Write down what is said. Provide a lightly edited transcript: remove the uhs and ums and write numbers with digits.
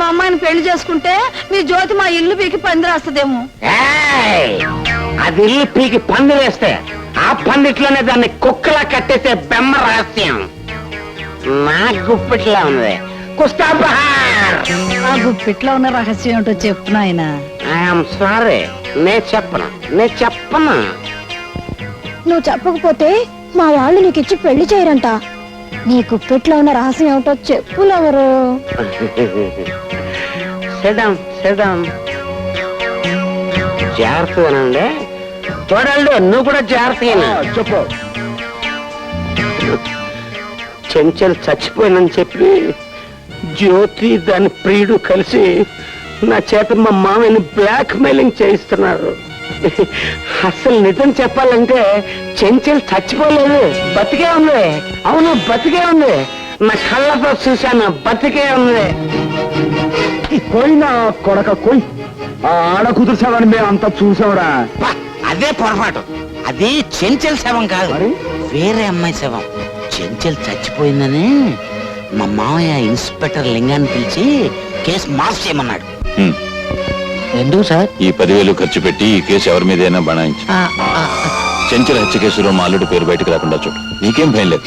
మా అమ్మాయిని పెళ్లి చేసుకుంటే మీ జ్యోతి మా ఇల్లు పీకి పందిరేస్తదేమో. అది ఇల్లు పీకి పందిరేస్తే ఆ పందిట్లోనే దాన్ని కుక్కలా కట్టేసే బెమ్మ రహస్యం నా గుప్పిట్లా ఉంది. ఆ గుప్పిట్లో ఉన్న రహస్యం ఏంటో చెప్పు నాయనా. ఐఎమ్ సారీ, నేను చెప్పను. నువ్వు చెప్పకపోతే మా వాళ్ళు నీకు ఇచ్చి పెళ్లి చేయరంట. నీ గుప్పెట్లో ఉన్న రహస్యం ఏమిటో చెప్పులెవరు? జాగ్రత్తగానండి, చూడండి నువ్వు కూడా జాగ్రత్తగా చెప్పు. చెంచలు చచ్చిపోయినని చెప్పి జ్యోతి దాని ప్రియుడు కలిసి నా చేత మా మామయ్యని బ్లాక్ మెయిలింగ్ చేయిస్తున్నారు. అసలు నిజం చెప్పాలంటే చెంచలు చచ్చిపోలేదు, బతికే ఉంది. అవును, బతికే ఉంది. నా కళ్ళతో చూశాను, బతికే ఉంది. పోయినా కొడక కొయ్, ఆ ఆడ కుదుర్చావని మేము అంతా చూసావురా. అదే పొరపాటు. అది చెంచల్ శవం కాదు, మరి? వేరే అమ్మాయి శవం. చెంచల్ చచ్చిపోయిందని మా మామయ్య ఇన్స్పెక్టర్ లింగాన్ని పిలిచి కేసు మాఫ్ చేయమన్నాడు. ఎందుకు సార్? ఈ 10,000 ఖర్చు పెట్టి ఈ కేసు ఎవరి మీదైనా బనాయించు. చెంచల హత్య కేసులో మా అల్లుడి పేరు బయటకు రాకుండా చూడు. నీకేం భయం లేదు.